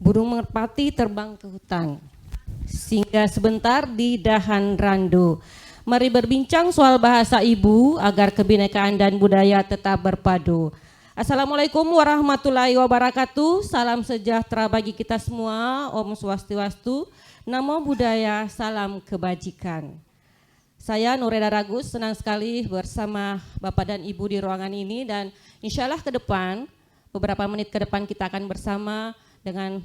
Burung merpati terbang ke hutan, singgah sebentar di dahan randu. Mari berbincang soal bahasa ibu agar kebinekaan dan budaya tetap berpadu. Assalamualaikum warahmatullahi wabarakatuh. Salam sejahtera bagi kita semua. Om Swastiastu. Namo Buddhaya. Salam kebajikan. Saya Nureda Ragus, senang sekali bersama Bapak dan Ibu di ruangan ini, dan insya Allah ke depan, beberapa menit ke depan kita akan bersama dengan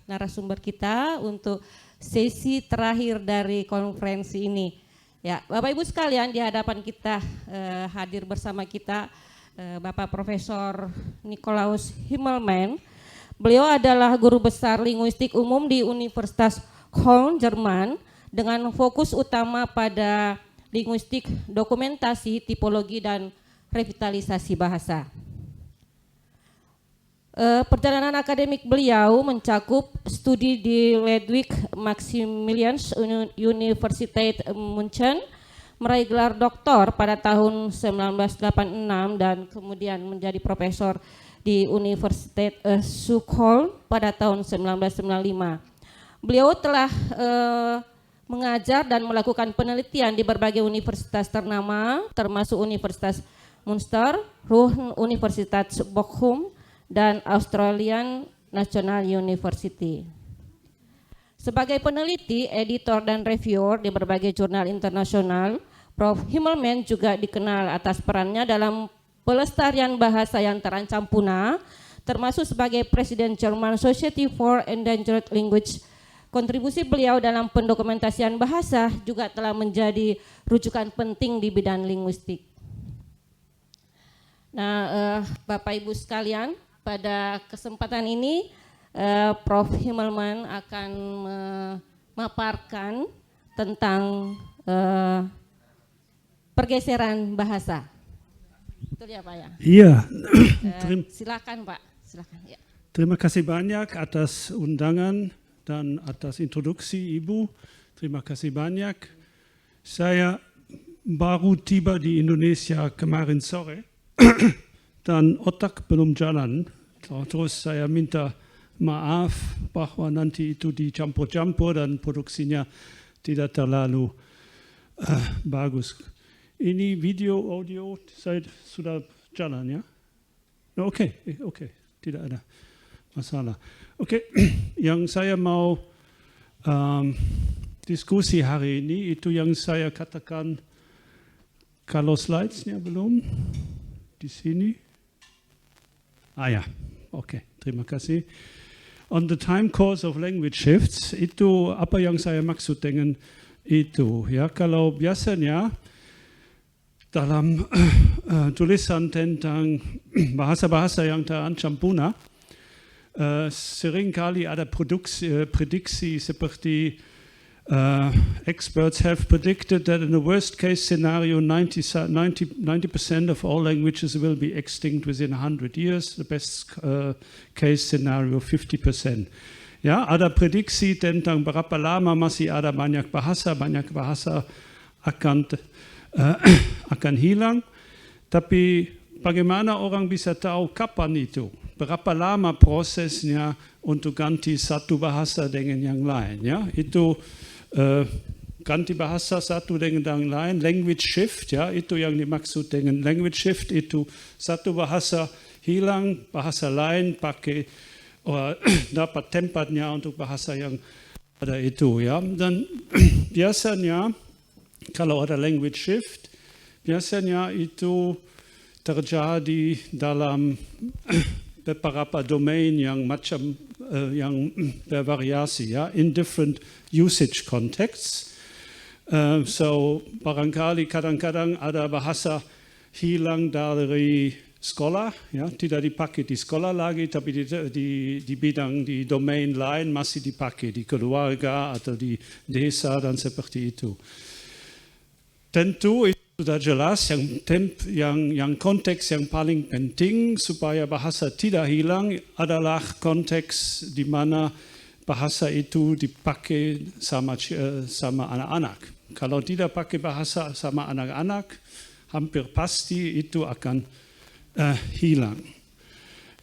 narasumber kita untuk sesi terakhir dari konferensi ini. Ya, Bapak Ibu sekalian, di hadapan kita hadir bersama kita Bapak Profesor Nikolaus Himmelmann. Beliau adalah guru besar linguistik umum di Universitas Köln, Jerman, dengan fokus utama pada linguistik, dokumentasi, tipologi, dan revitalisasi bahasa. Perjalanan akademik beliau mencakup studi di Ludwig Maximilians Universität München, meraih gelar doktor pada tahun 1986 dan kemudian menjadi profesor di Universität zu Köln pada tahun 1995. Beliau telah mengajar dan melakukan penelitian di berbagai universitas ternama, termasuk Universitas Münster, Ruhr Universität Bochum, dan Australian National University. Sebagai peneliti, editor, dan reviewer di berbagai jurnal internasional, Prof. Himmelmann juga dikenal atas perannya dalam pelestarian bahasa yang terancam punah, termasuk sebagai Presiden German Society for Endangered Language. Kontribusi beliau dalam pendokumentasian bahasa juga telah menjadi rujukan penting di bidang linguistik. Nah, Bapak Ibu sekalian, pada kesempatan ini Prof. Himmelmann akan memaparkan tentang pergeseran bahasa. Betul ya Pak ya? Iya. Silakan Pak. Silakan. Ya. Terima kasih banyak atas undangan dan atas introduksi Ibu. Terima kasih banyak. Saya baru tiba di Indonesia kemarin sore dan otak belum jalan. Terus saya minta maaf bahwa nanti itu dicampur-campur dan produksinya tidak terlalu bagus. Ini video, audio, saya sudah jalan ya? Oke, tidak ada masalah. Oke, yang saya mau diskusi hari ini itu yang saya katakan, kalau slides-nya belum di sini. Ya, oke, terima kasih. On the time course of language shifts, itu apa yang saya maksud dengan itu ya. Kalau biasanya dalam tulisan tentang bahasa-bahasa yang terancam punah, seringkali ada prediksi seperti experts have predicted that in the worst case scenario 90% of all languages will be extinct within 100 years, the best case scenario 50%. Ya, ada prediksi tentang berapa lama masih ada banyak bahasa akan hilang, tapi bagaimana orang bisa tahu kapan itu? Berapa lama prosesnya untuk ganti satu bahasa dengan yang lain? Ya, itu ganti bahasa satu dengan yang lain, language shift, ya, itu yang dimaksud dengan language shift, itu satu bahasa hilang, bahasa lain pakai dapat tempatnya untuk bahasa yang ada itu, ya. Dan biasanya kalau ada language shift, biasanya itu terjadi dalam beberapa domain yang macam yang bervariasi, ya, in different usage contexts. So barangkali kadang-kadang ada bahasa hilang dari sekolah, ya, tidak dipakai di sekolah lagi, tapi di bidang di domain lain masih dipakai di keluarga atau di desa dan seperti itu. Tentu itu sudah jelas yang konteks yang paling penting supaya bahasa tidak hilang adalah konteks di mana bahasa itu dipakai sama anak-anak. Kalau tidak pakai bahasa sama anak-anak, hampir pasti itu akan hilang.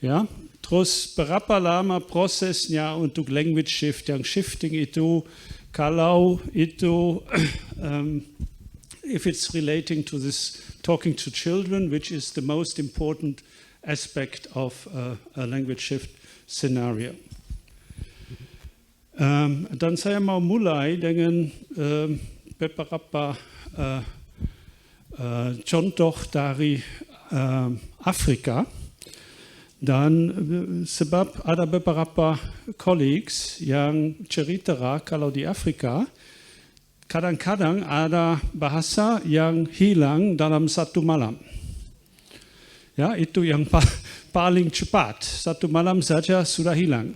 Ya, Terus berapa lama prosesnya untuk language shift? Yang shifting itu kalau itu if it's relating to this talking to children, which is the most important aspect of a language shift scenario. Dan saya mau mulai dengan beberapa contoh dari Afrika. Dan sebab ada beberapa colleagues yang cerita kalau di Afrika kadang-kadang ada bahasa yang hilang dalam satu malam. Ya, itu yang paling cepat. Satu malam saja sudah hilang.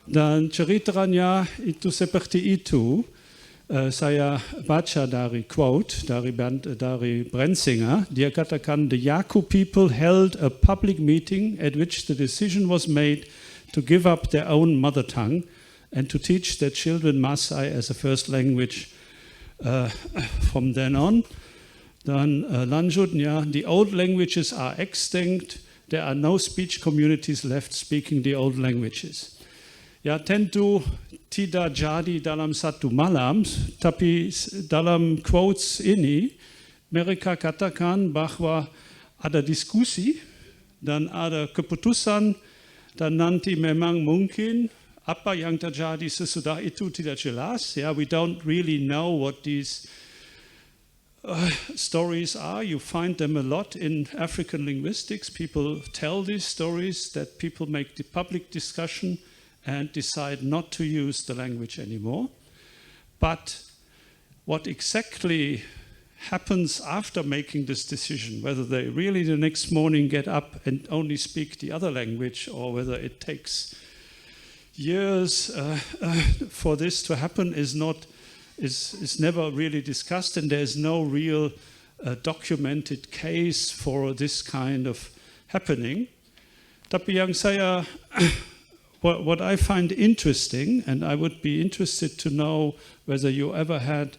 Dan ceritanya itu seperti itu. Saya baca dari quote dari Brenzinger. Dia katakan, the Yaku people held a public meeting at which the decision was made to give up their own mother tongue and to teach their children Maasai as a first language from then on. Dan lanjutnya, the old languages are extinct. There are no speech communities left speaking the old languages. Ya, tentu tidak jadi dalam satu malam, tapi dalam quotes ini mereka katakan bahwa ada diskusi dan ada keputusan dan nanti memang mungkin apa yang terjadi sesudah itu tidak jelas. Ya, we don't really know what these stories are. You find them a lot in African linguistics. People tell these stories that people make the public discussion and decide not to use the language anymore. But what exactly happens after making this decision, whether they really the next morning get up and only speak the other language, or whether it takes years for this to happen, is never really discussed, and there's no real documented case for this kind of happening. Tapi yang saya what I find interesting, and I would be interested to know whether you ever had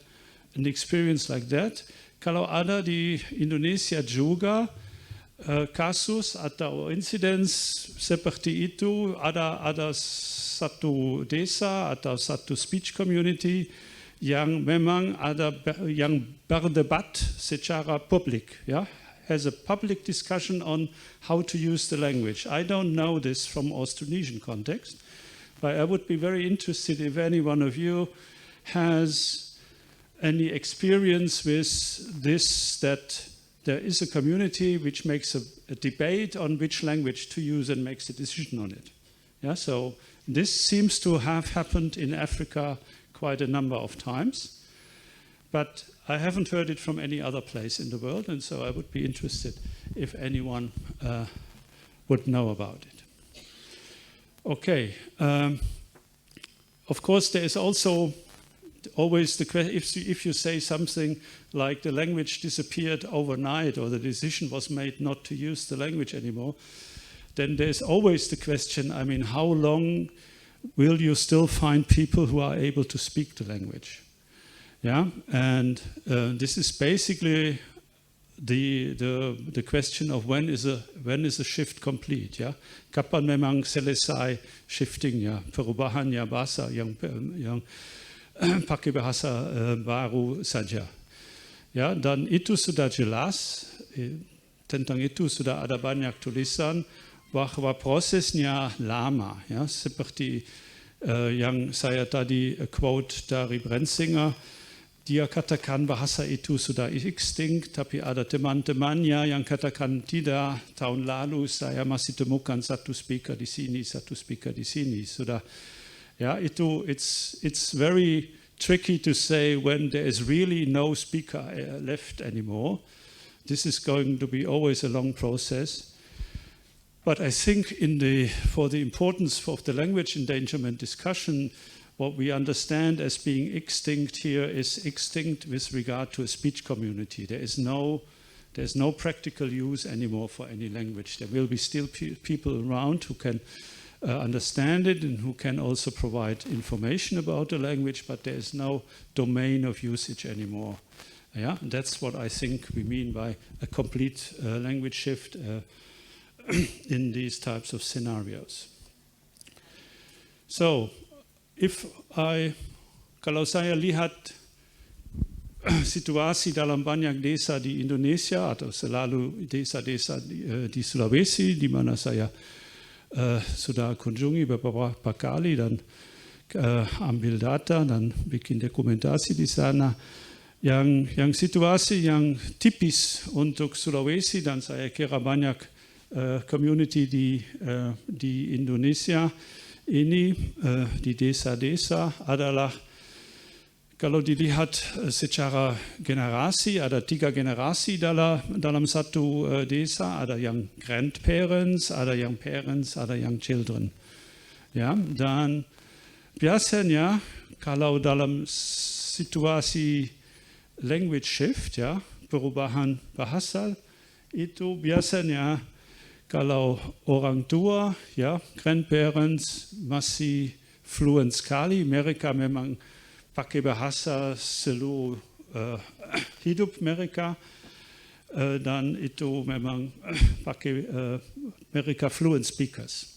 an experience like that, kalau ada di Indonesia juga kasus atau incidents seperti itu, ada satu desa atau satu speech community yang memang ada yang berdebat secara publik, ya, has a public discussion on how to use the language. I don't know this from Austronesian context, but I would be very interested if any one of you has any experience with this, that there is a community which makes a debate on which language to use and makes a decision on it. Yeah, so this seems to have happened in Africa quite a number of times. But I haven't heard it from any other place in the world, and so I would be interested if anyone would know about it. Okay. Of course, there is also always the question, if you say something like the language disappeared overnight or the decision was made not to use the language anymore, then there's always the question, I mean, how long will you still find people who are able to speak the language? Yeah, and this is basically the question of when is a shift complete? Yeah, kapan memang selesai shifting, ya, perubahan ya bahasa yang pakai bahasa baru saja. Ya, dan itu sudah jelas, tentang itu sudah ada banyak tulisan bahwa prosesnya lama, ya, seperti yang saya tadi quote dari Brenzinger. Dia katakan bahasa itu sudah extinct, tapi ada teman-temannya yang katakan tidak. Tahun lalu saya masih temukan satu speaker di sini, satu speaker di sini. Sudah, ya, itu it's very tricky to say when there is really no speaker left anymore. This is going to be always a long process. But I think for the importance of the language endangerment discussion, what we understand as being extinct here is extinct with regard to a speech community. There's no practical use anymore for any language. There will be still people around who can understand it and who can also provide information about the language, but there is no domain of usage anymore. Yeah, and that's what I think we mean by a complete language shift, in these types of scenarios. So, kalau saya lihat situasi dalam banyak desa di Indonesia atau selalu desa-desa di Sulawesi, di mana saya sudah kunjungi beberapa kali dan ambil data dan bikin dokumentasi di sana, yang situasi yang tipis untuk Sulawesi dan saya kira banyak community di Indonesia ini di desa-desa adalah kalau dilihat secara generasi, ada 3 generasi dalam satu desa, ada yang grandparents, ada yang parents, ada yang children. Ya, dan biasanya kalau dalam situasi language shift, ya, perubahan bahasa, itu biasanya kalau orang tua, ya, grandparents masih fluent sekali, mereka memang pakai bahasa seluruh hidup mereka, dan itu memang pakai mereka fluent speakers.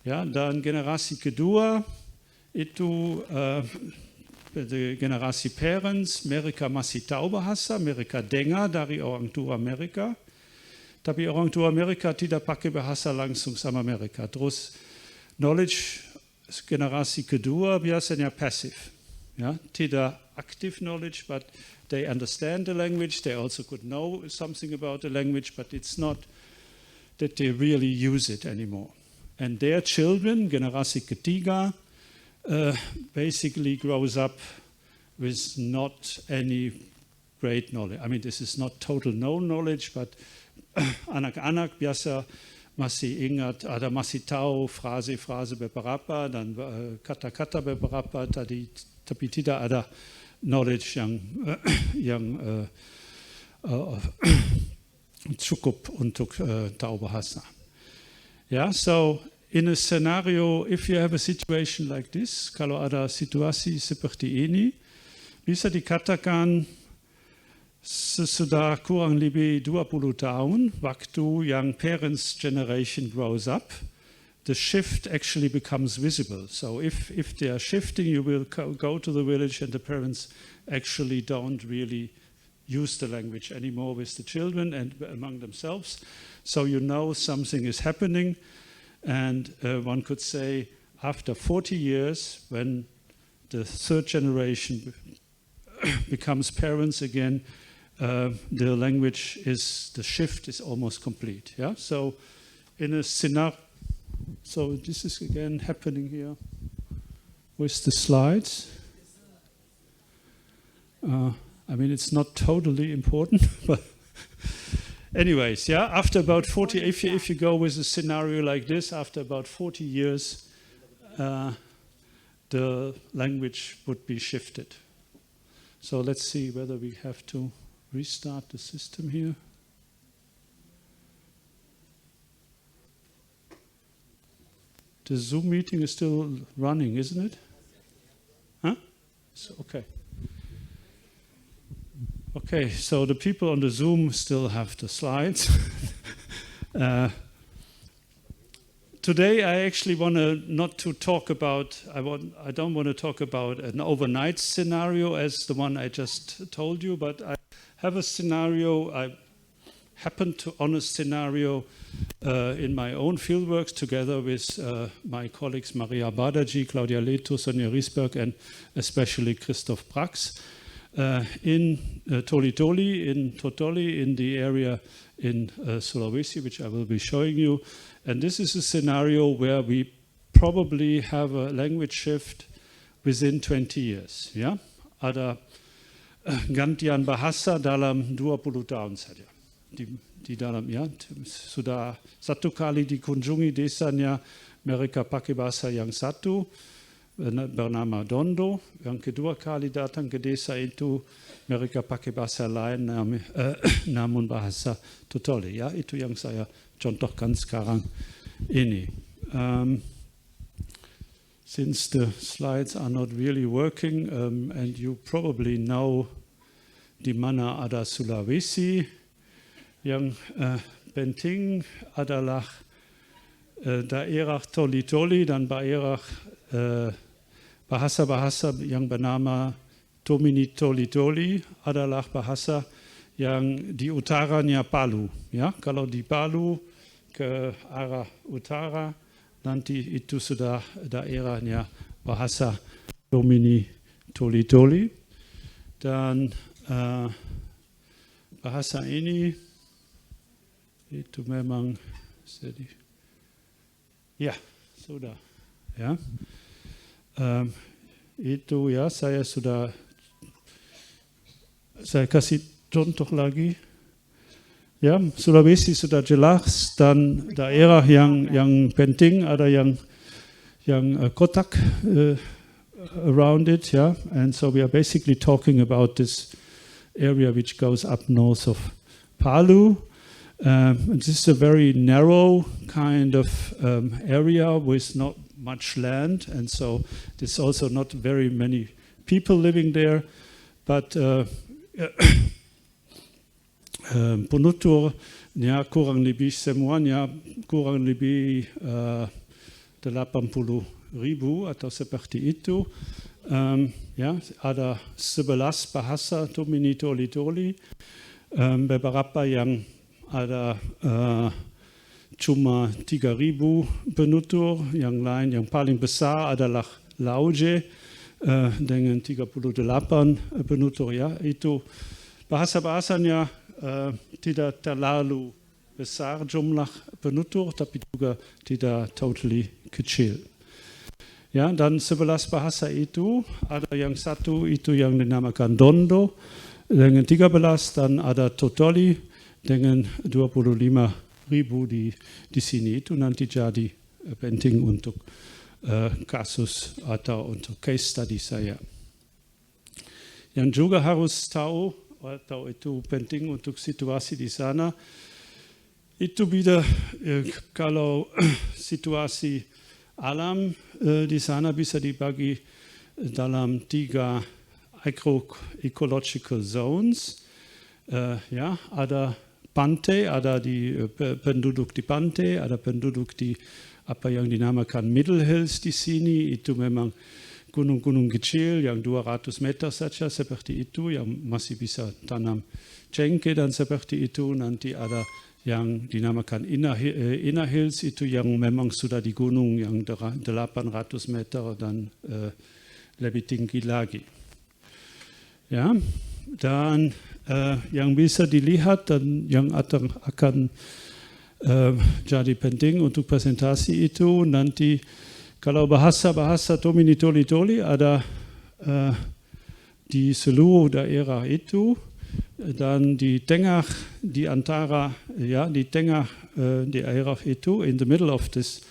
Ya, dan generasi kedua itu generasi parents, mereka masih tahu bahasa, mereka dengar dari orang tua mereka. Tapi orang tua mereka tidak pakai bahasa langsung sama mereka. Terus knowledge generasi kedua biasanya passive. Ya, tidak active knowledge, but they understand the language. They also could know something about the language, but it's not that they really use it anymore. And their children, generasi ketiga, basically grows up with not any great knowledge. I mean, this is not total no knowledge, but anak-anak biasa masih ingat, ada masih tahu frase-frase beberapa dan kata-kata beberapa tadi, tapi tidak ada knowledge yang cukup untuk tahu bahasa. Yeah, so in a scenario, if you have a situation like this, kalau ada situasi seperti ini, bisa dikatakan sesudah kurang lebih 20 tahun, waktu yang parents' generation grows up, the shift actually becomes visible. So if they are shifting, you will go to the village and the parents actually don't really use the language anymore with the children and among themselves. So you know something is happening, and one could say after 40 years, when the third generation becomes parents again, the language the shift is almost complete. Yeah. So, in a scenario, so this is again happening here with the slides. I mean, it's not totally important, but anyways, yeah. After about 40, if you go with a scenario like this, after about 40 years, the language would be shifted. So let's see whether we have to restart the system here. The Zoom meeting is still running, isn't it? Huh? So, okay. Okay, so the people on the Zoom still have the slides. Today I actually want to talk about, I don't want to talk about an overnight scenario as the one I just told you, but I have a scenario, I happened on a scenario in my own fieldwork together with my colleagues Maria Badaji, Claudia Leto, Sonja Riesberg, and especially Christoph Brax in Toli-Toli, in Totoli, in the area in Sulawesi, which I will be showing you. And this is a scenario where we probably have a language shift within 20 years. Ya, ada gantian bahasa dalam 20 tahun saja. Di dalam, ya, sudah satu kali dikunjungi desanya, mereka pakai bahasa yang satu, bernama Dondo. Yang kedua kali datang ke desa itu, mereka pakai bahasa lain, namun bahasa Totoli. Ya, itu yang saya contohkan sekarang ini. Since the slides are not really working, and you probably know di mana ada Sulawesi, yang Penting adalah daerah Toli-Toli dan daerah bahasa-bahasa yang bernama Tomini Toli-Toli adalah bahasa yang di utaranya Palu. Ya, kalau di Palu ke arah utara, nanti itu sudah daerahnya bahasa Tomini Toli-Toli. Dan bahasa ini itu memang sedih. Ya, sudah. Ya, itu ya saya kasih contoh lagi. Ya, Sulawesi sudah jelas dan daerah yang penting ada yang kotak around it, yeah. And so we are basically talking about this area which goes up north of Palu. This is a very narrow kind of area with not much land, and so there's also not very many people living there. But penuturnya kurang lebih semuanya kurang lebih 80.000 atau seperti itu. Ya, ada 11 bahasa Tomini Toli-Toli, beberapa yang ada cuma 3.000 penutur, yang lain yang paling besar adalah Lauje dengan 38 penutur. Ya, itu bahasa-bahasanya tidak terlalu besar jumlah penutur, tapi juga tidak totally kecil. Ya, dan 11 bahasa itu ada yang satu itu yang dinamakan Dondo dengan 13, dan ada Totoli dengan 25.000 di sini. Itu nanti jadi penting untuk kasus atau untuk case study saya. Yang juga harus tahu atau itu penting untuk situasi di sana, itu bisa kalau situasi alam di sana bisa dibagi dalam 3 agroecological zones. Ya, ada pantai, ada di penduduk di pantai, ada penduduk di apa yang dinamakan Middle Hills di sini. Itu memang gunung-gunung kecil yang 200 meter saja seperti itu, yang masih bisa tanam cengkeh dan seperti itu. Nanti ada yang dinamakan Inner Hills, itu yang memang sudah di gunung yang 800 meter dan lebih tinggi lagi. Ya, dan yang bisa dilihat dan yang akan jadi penting untuk presentasi itu nanti, kalau bahasa-bahasa Tomini Toli-Toli ada di seluruh daerah itu, dan di tengah di antara di tengah daerah itu, in the middle of this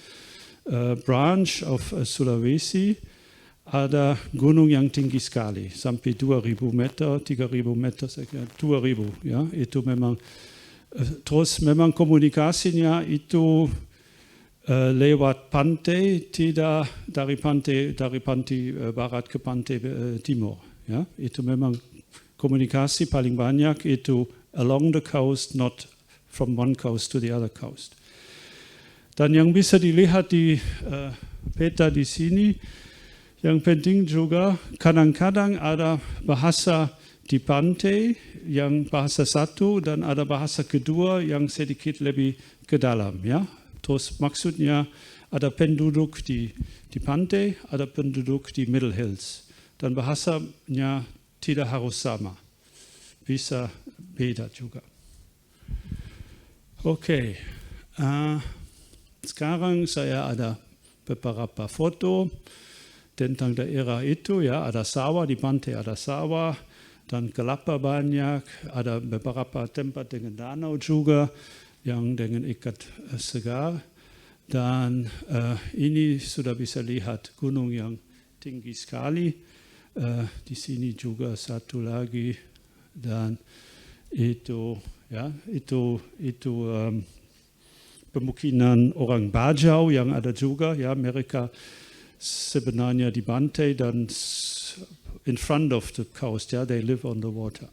branch of Sulawesi, ada gunung yang tinggi sekali sampai 2.000 meter, 3.000 meter, 2.000. Ya, itu memang terus memang komunikasinya itu lewat pantai, tidak dari pantai barat ke pantai timur. Ya, itu memang komunikasi paling banyak itu along the coast, not from one coast to the other coast. Dan yang bisa dilihat di peta di sini, yang penting juga kadang-kadang ada bahasa di pantai yang bahasa satu, dan ada bahasa kedua yang sedikit lebih ke dalam. Ya, terus maksudnya ada penduduk di pantai, ada penduduk di Middle Hills, dan bahasanya tidak harus sama, bisa beda juga. Oke, sekarang saya ada beberapa foto tentang daerah itu. Ya, ada sawah di pantai, ada sawah dan kelapa banyak, ada beberapa tempat dengan danau juga yang dengan ikat segar, dan ini sudah bisa lihat gunung yang tinggi sekali. Di sini juga satu lagi, dan itu pemukiman orang Bajau yang ada juga. Ya, mereka sebenarnya di pantai dan in front of the coast. Ya, they live on the water.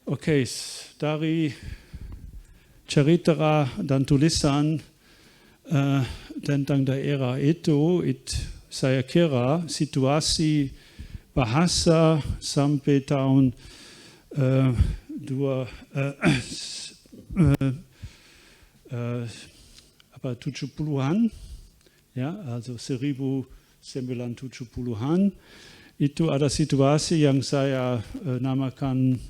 Okay, dari cerita dan tulisan tentang daerah itu, saya kira situasi bahasa sampai tahun 70-an, ya, also 1970-an, itu ada situasi yang saya namakan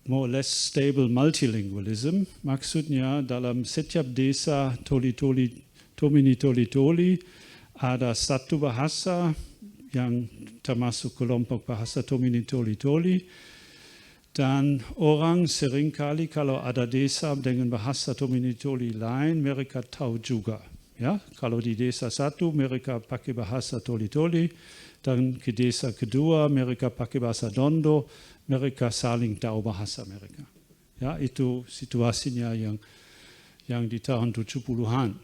more or less stable multilingualism. Maksudnya dalam setiap desa Tomini Toli ada satu bahasa yang termasuk kelompok bahasa Tomini Toli. Dan orang seringkali kalau ada desa dengan bahasa Tomini Toli lain, mereka tahu juga. Ya, kalau di desa satu mereka pakai bahasa Toli, dan ke desa kedua mereka pakai bahasa Dondo, mereka saling tahu bahasa mereka. Ya, itu situasinya yang di tahun 70-an.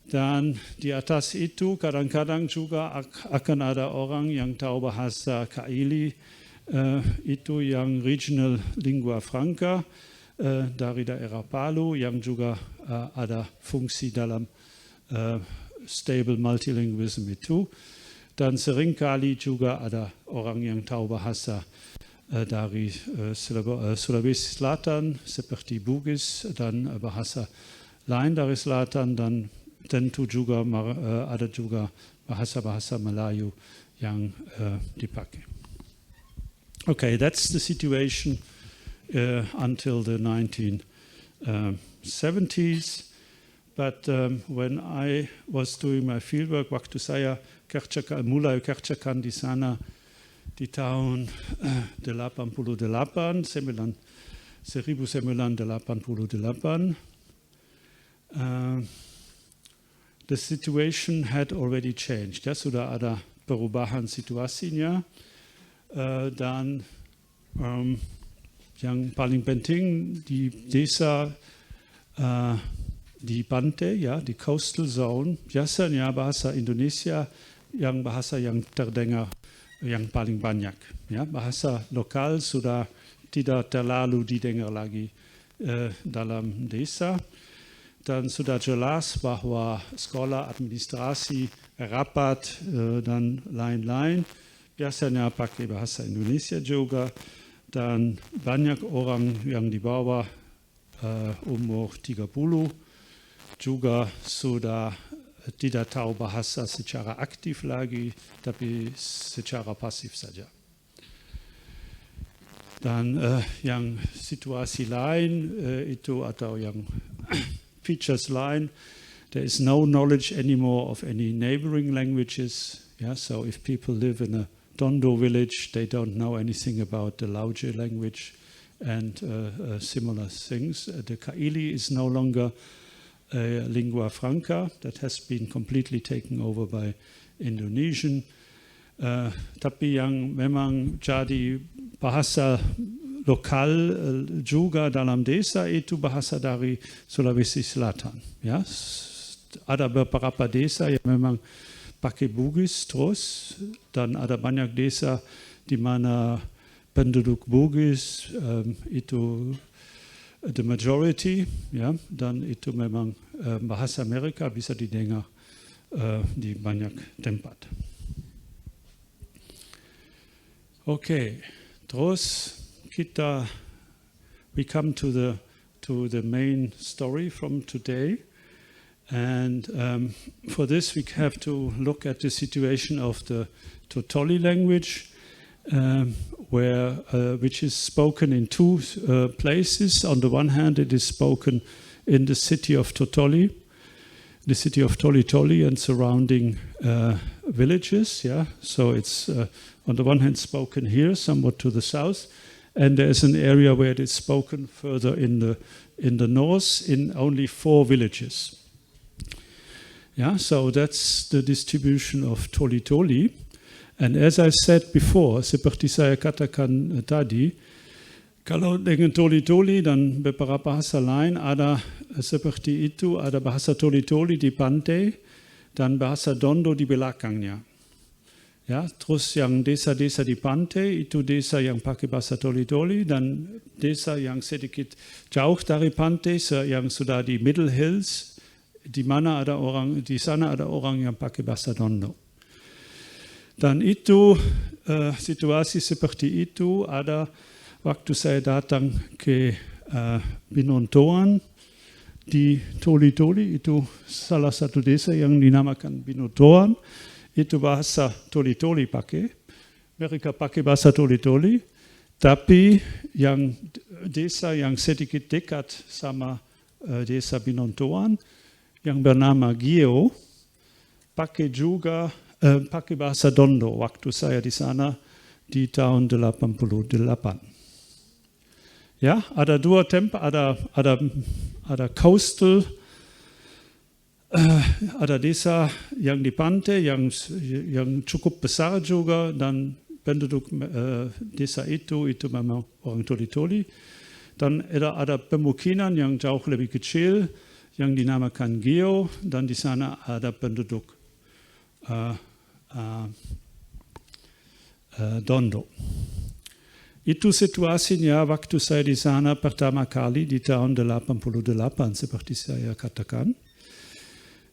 Dan di atas itu kadang-kadang juga akan ada orang yang tahu bahasa Kaili, itu yang regional lingua franca dari daerah Palu, yang juga ada fungsi dalam stable multilingualism itu. Dan seringkali juga ada orang yang tahu bahasa dari Sulawesi Selatan seperti Bugis, dan bahasa lain dari selatan, dan tentu juga ada juga bahasa-bahasa Melayu yang dipakai. Okay, that's the situation until the 1970s. But when I was doing my fieldwork, waktu saya mulai kerjakan di sana di tahun 1988, the situation had already changed. Ya, sudah ada perubahan situasinya. Dan yang paling penting di desa di pantai, ya, di coastal zone, biasanya bahasa Indonesia yang bahasa yang terdengar yang paling banyak. Ya, bahasa lokal sudah tidak terlalu didengar lagi dalam desa, dan sudah jelas bahwa sekolah, administrasi, rapat dan lain-lain biasanya pakai bahasa Indonesia juga, dan banyak orang yang di bawah umur 30 juga sudah tidak tahu bahasa secara aktif lagi, tapi secara pasif saja. Dan yang situasi lain itu, atau yang features lain, there is no knowledge anymore of any neighboring languages. Yeah, so if people live in a Dondo village, they don't know anything about the Lauje language and similar things. The Kaili is no longer a lingua franca, that has been completely taken over by Indonesian. Tapi yang memang jadi bahasa lokal juga dalam desa itu bahasa dari Sulawesi Selatan. Ya, ada beberapa desa yang memang pakai Bugis terus, dan ada banyak desa di mana penduduk Bugis itu the majority, ya, dan itu memang bahasa mereka bisa didengar di banyak tempat. Okay, terus we come to the main story from today. And for this, we have to look at the situation of the Totoli language, which is spoken in two places. On the one hand, it is spoken in the city of Totoli, the city of Toli and surrounding villages. Yeah, so it's on the one hand spoken here, somewhat to the south, and there is an area where it is spoken further in the north, in only 4 villages. Yeah, so that's the distribution of Toli. And as I said before, seperti saya katakan tadi, kalau dengan Toli dan beberapa bahasa lain ada seperti itu, ada bahasa Toli di pantai dan bahasa Dondo di belakangnya. Ya, terus yang desa-desa di pantai itu desa yang pakai bahasa Toli-Toli, dan desa yang sedikit jauh dari pantai yang sudah di Middle Hills, di sana ada orang yang pakai bahasa Dondo. Dan itu situasi seperti itu ada waktu saya datang ke Binontoan di Toli-Toli, itu salah satu desa yang dinamakan Binontoan. Itu bahasa Toli-Toli pakai, mereka pakai bahasa Toli-Toli, tapi yang desa yang sedikit dekat sama desa Binontoan, yang bernama Gio, pakai juga pakai bahasa Dondo waktu saya di sana di tahun 88. Ya, ada dua tempat, ada coastal, ada desa yang di pantai yang cukup besar juga, dan penduduk desa itu memang orang Toli-Toli. Dan ada pemukiman yang jauh lebih kecil yang dinamakan Gio, dan di sana ada penduduk Dondo. Itu situasinya waktu saya di sana pertama kali di tahun 88 seperti saya katakan.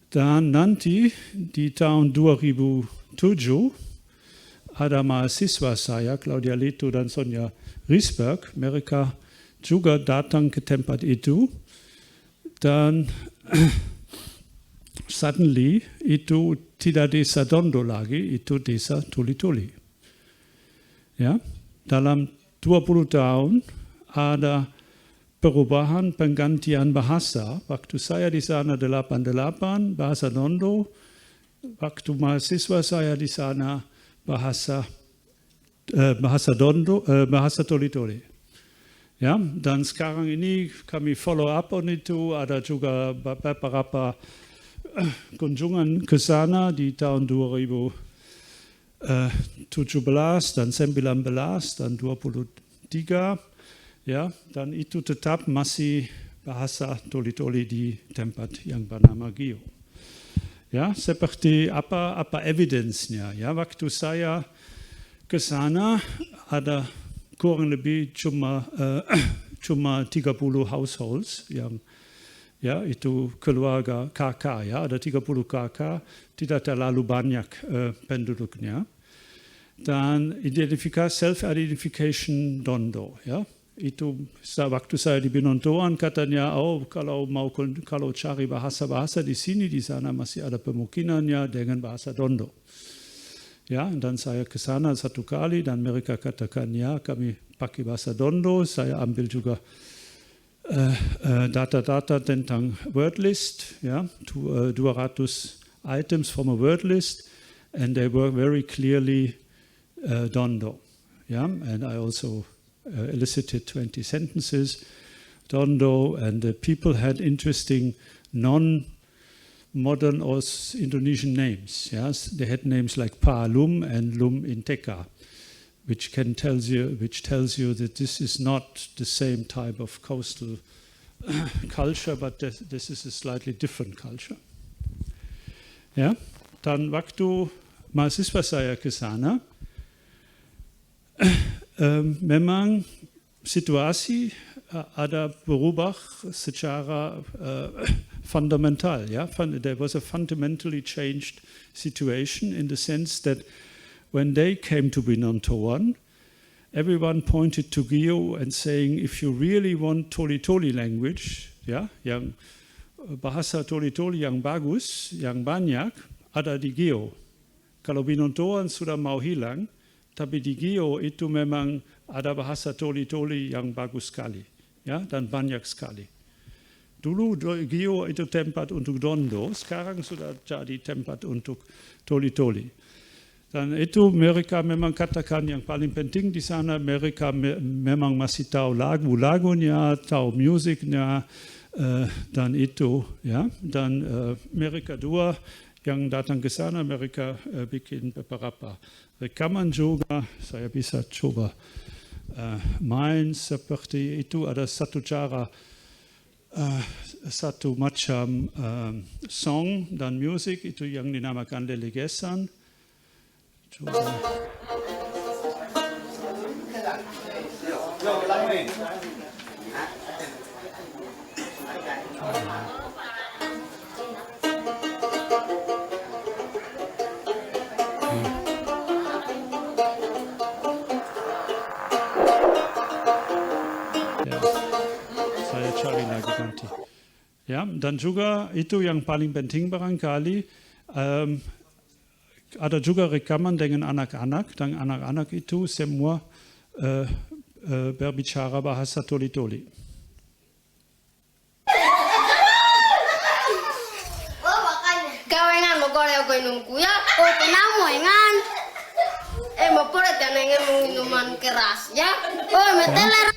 Dan nanti di tahun 2007 ada mahasiswa saya, Claudia Leto dan Sonja Riesberg, mereka juga datang ke tempat itu, dan suddenly itu tidak desa Dondo lagi, itu desa Toli-Toli. Ya, dalam 20 tahun ada perubahan penggantian bahasa. Waktu saya di sana 88 bahasa Dondo, waktu mahasiswa saya di sana bahasa Dondo, bahasa Toli-Toli. Ya, dan sekarang ini kami follow up on itu, ada juga beberapa kunjungan ke sana di tahun 2017 dan 19 dan 23. Ya, dan itu tetap masih bahasa Toli-Toli di tempat yang bernama Gio. Ya, seperti apa evidence-nya? Ya, waktu saya ke sana ada kurang lebih cuma 30 households yang, ya, itu keluarga KK, ya, ada 30 KK, tidak terlalu banyak penduduknya. Dan self-identification Dondo, ya. Itu waktu saya di Binontoan katanya, kalau cari bahasa di sini, di sana masih ada pemukimannya dengan bahasa Dondo. Ya, dan saya ke sana satu kali dan mereka katakan, ya, kami pakai bahasa Dondo. Saya ambil juga data-data tentang word list, ya, 200 items from a word list, and they were very clearly Dondo. Yeah, and I also elicited 20 sentences, Dondo, and the people had interesting non-modern or Indonesian names. Yes, they had names like Pa Lum and Lum Inteka, which tells you that this is not the same type of coastal culture, but this is a slightly different culture. Ya, dan waktu mahasiswa saya ke sana, memang situasi ada berubah secara fundamental. Yeah? There was a fundamentally changed situation in the sense that when they came to Binontoan, everyone pointed to Gio and saying, if you really want Toli-Toli language, yeah, yang bahasa Toli-Toli yang bagus, yang banyak, ada di Gio. Kalau Binontoan sudah mau hilang, tapi di Gio itu memang ada bahasa Toli-Toli yang bagus sekali, ya, dan banyak sekali. Dulu Gio itu tempat untuk Dondo, sekarang sudah jadi tempat untuk Toli-Toli. Dan itu mereka memang katakan yang paling penting di sana, mereka memang masih tahu lagu-lagunya, tahu musiknya, dan itu, ya. Dan mereka dua yang datang ke sana, mereka bikin beberapa rekaman juga. Saya bisa coba main seperti itu. Ada satu cara, satu macam song dan musik itu yang dinamakan lelegesan. Ya, saya cari lagi nanti. Ya, dan juga itu yang paling penting barangkali, ada juga rekaman dengan anak-anak, dan anak-anak itu semua berbicara bahasa Toli-Toli. Kawengan mo kore ko inum kuya, o tenamo engan. Mo pore tenengen minuman keras ya. Oh meteler.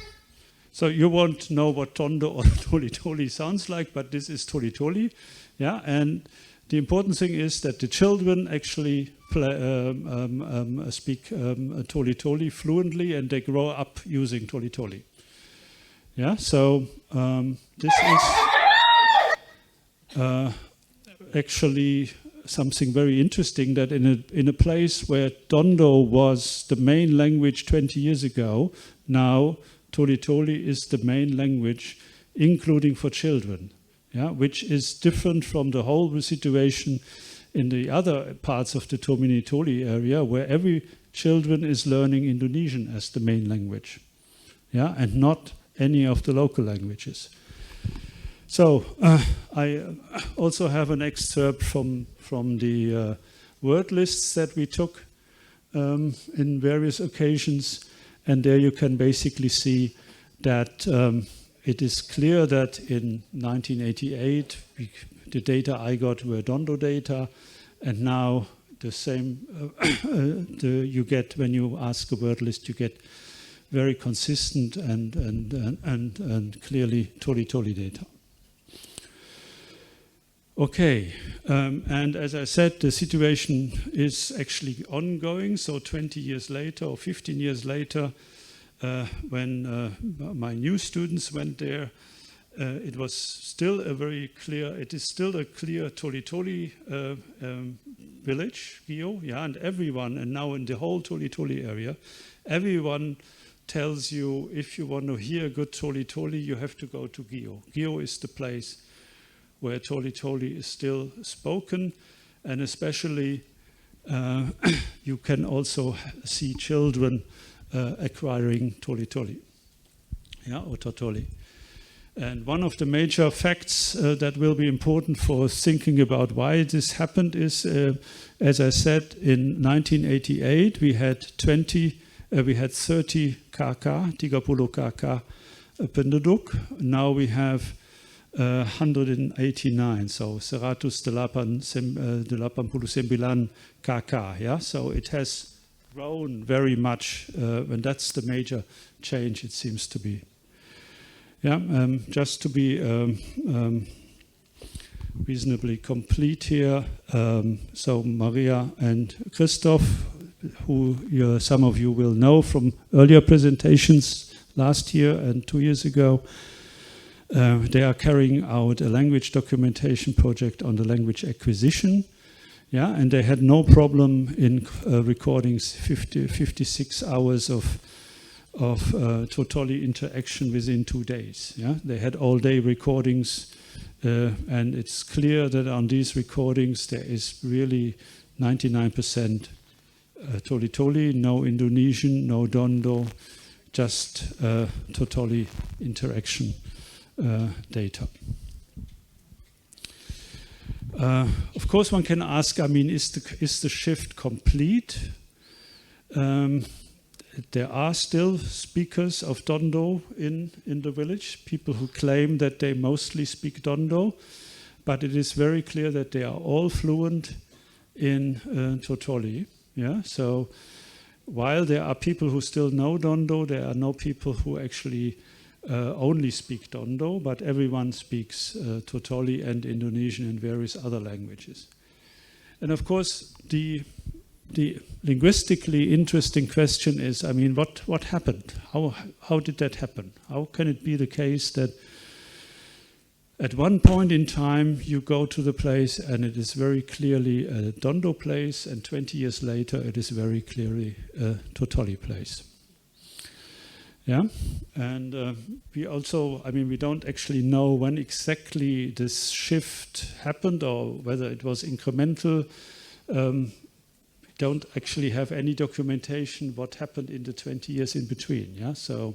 So you won't know what Tondo or Toli-Toli sounds like, but this is Toli-Toli. Yeah, and the important thing is that the children actually speak Toli-Toli fluently, and they grow up using Toli-Toli. Yeah, so this is actually something very interesting, that in a place where Tondo was the main language 20 years ago, now Toli-Toli is the main language, including for children, yeah, which is different from the whole situation in the other parts of the Tomini-Toli area, where every children is learning Indonesian as the main language, yeah, and not any of the local languages. So I also have an excerpt from the word lists that we took in various occasions. And there you can basically see that it is clear that in 1988, the data I got were Dondo data, and now the same you get when you ask a word list, you get very consistent and clearly Toli-Toli data. Okay, and as I said, the situation is actually ongoing. So 20 years later or 15 years later, when my new students went there, it was still a very clear, it is still a clear Toli-Toli village, Gio, yeah, and everyone, and now in the whole Toli-Toli area, everyone tells you if you want to hear good Toli-Toli, you have to go to Gio. Gio is the place where Toli-Toli is still spoken, and especially you can also see children acquiring Toli-Toli, yeah, or Totoli. And one of the major facts that will be important for thinking about why this happened is, as I said, in 1988 we had 30 KK, 30 KK penduduk. Now we have 189, so 189 KK, yeah? So it has grown very much, and that's the major change it seems to be. Yeah, just to be reasonably complete here, so Maria and Christoph, who some of you will know from earlier presentations last year and 2 years ago, they are carrying out a language documentation project on the language acquisition, yeah, and they had no problem in recording 56 hours of Totoli interaction within 2 days. Yeah, they had all-day recordings, and it's clear that on these recordings there is really 99% Toli-Toli, no Indonesian, no Dondo, just Totoli interaction data. Of course, one can ask, I mean, is the shift complete? There are still speakers of Dondo in the village, people who claim that they mostly speak Dondo, but it is very clear that they are all fluent in Totoli. Yeah? So while there are people who still know Dondo, there are no people who actually only speak Dondo, but everyone speaks Totoli and Indonesian and various other languages. And of course, the linguistically interesting question is, I mean, what happened? How did that happen? How can it be the case that At one point in time, you go to the place and it is very clearly a Dondo place, and 20 years later, it is very clearly a Totoli place. Yeah, and we also, I mean, we don't actually know when exactly this shift happened or whether it was incremental. We don't actually have any documentation what happened in the 20 years in between. Yeah, so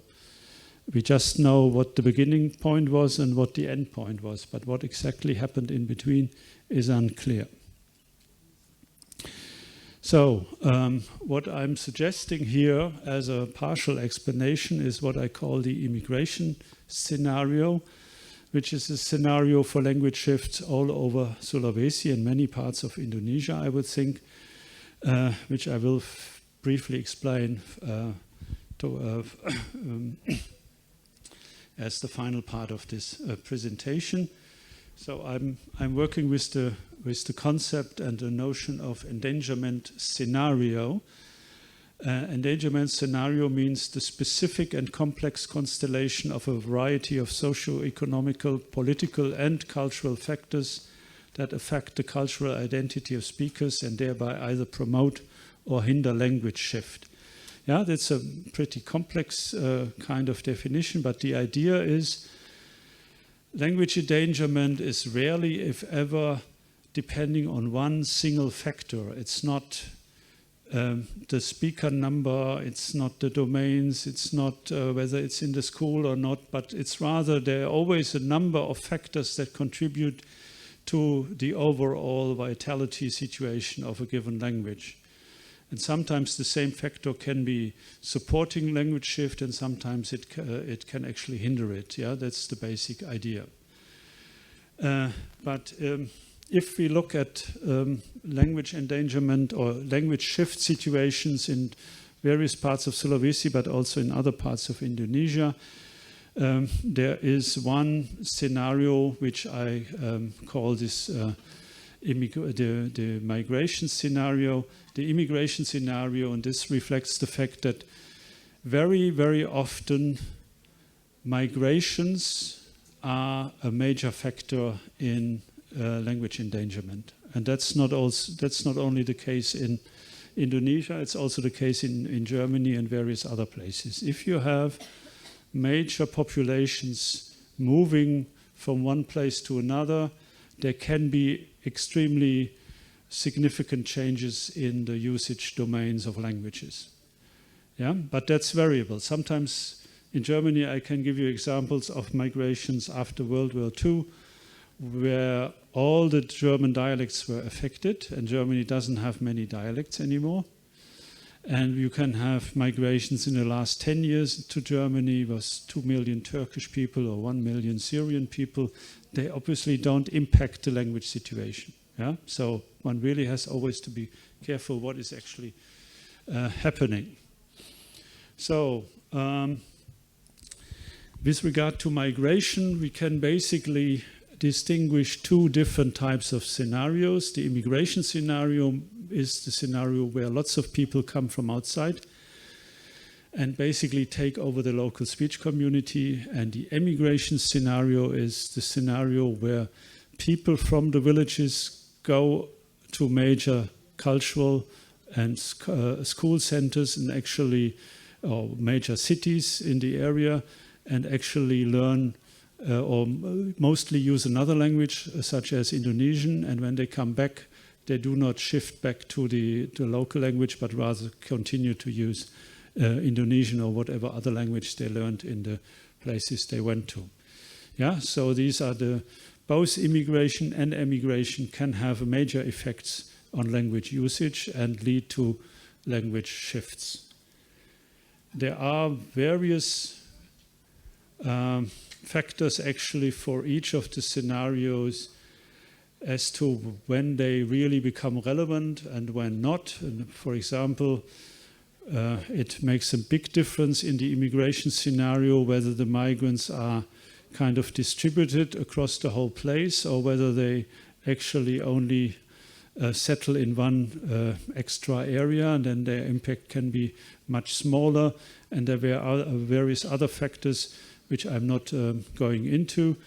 we just know what the beginning point was and what the end point was, but what exactly happened in between is unclear. So what I'm suggesting here as a partial explanation is what I call the immigration scenario, which is a scenario for language shifts all over Sulawesi and many parts of Indonesia, I would think, which I will briefly explain as the final part of this presentation. So I'm working with the concept and the notion of endangerment scenario. Endangerment scenario means the specific and complex constellation of a variety of socio-economical, political, and cultural factors that affect the cultural identity of speakers and thereby either promote or hinder language shift. Yeah, that's a pretty complex kind of definition, but the idea is language endangerment is rarely, if ever, depending on one single factor. It's not the speaker number, it's not the domains, it's not whether it's in the school or not, but it's rather there are always a number of factors that contribute to the overall vitality situation of a given language. And sometimes the same factor can be supporting language shift, and sometimes it can actually hinder it. Yeah, that's the basic idea. But if we look at language endangerment or language shift situations in various parts of Sulawesi, but also in other parts of Indonesia, there is one scenario which I call this the migration scenario. The immigration scenario, and this reflects the fact that very, very often migrations are a major factor in language endangerment. And that's not only the case in Indonesia, it's also the case in Germany and various other places. If you have major populations moving from one place to another, there can be extremely significant changes in the usage domains of languages. Yeah, but that's variable. Sometimes in Germany, I can give you examples of migrations after World War II, where all the German dialects were affected, and Germany doesn't have many dialects anymore. And you can have migrations in the last 10 years to Germany was 2 million Turkish people or 1 million Syrian people. They obviously don't impact the language situation. Yeah? So one really has always to be careful what is actually happening. So with regard to migration, we can basically distinguish two different types of scenarios. The immigration scenario is the scenario where lots of people come from outside and basically take over the local speech community. And the emigration scenario is the scenario where people from the villages go to major cultural and school centers and actually, or major cities in the area, and actually learn or mostly use another language such as Indonesian, and when they come back, they do not shift back to the local language, but rather continue to use Indonesian or whatever other language they learned in the places they went to. Yeah, so these are both immigration and emigration can have major effects on language usage and lead to language shifts. There are various factors actually for each of the scenarios as to when they really become relevant and when not. And for example, it makes a big difference in the immigration scenario whether the migrants are kind of distributed across the whole place or whether they actually only settle in one extra area, and then their impact can be much smaller. And there were various other factors which I'm not going into.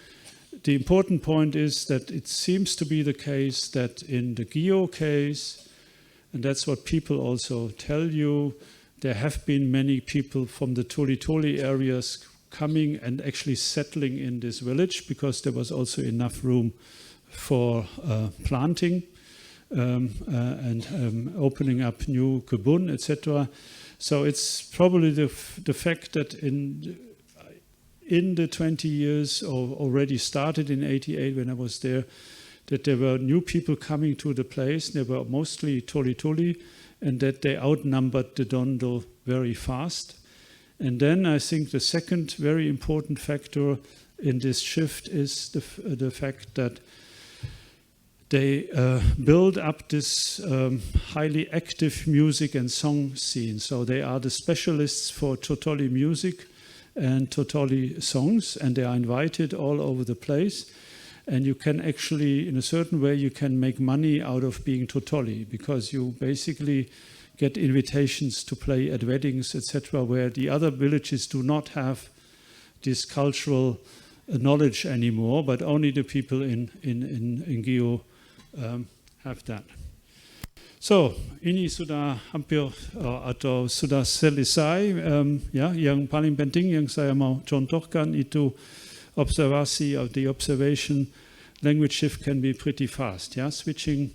the important point is that it seems to be the case that in the Gio case, and that's what people also tell you, there have been many people from the Toli areas coming and actually settling in this village because there was also enough room for planting and opening up new kebun, etc. So it's probably the fact that in the 20 years, or already started in 88 when I was there, that there were new people coming to the place. They were mostly Toli, and that they outnumbered the Dondo very fast. And then I think the second very important factor in this shift is the fact that they build up this highly active music and song scene. So they are the specialists for Totoli music and Totoli songs, and they are invited all over the place. And you can actually, in a certain way, you can make money out of being Totoli, because you basically get invitations to play at weddings, etc., where the other villages do not have this cultural knowledge anymore, but only the people in Gio have that. So, ini sudah hampir atau sudah selesai. Ya, yang paling penting yang saya mau contohkan itu observasi, of the observation. Language shift can be pretty fast. Ya, switching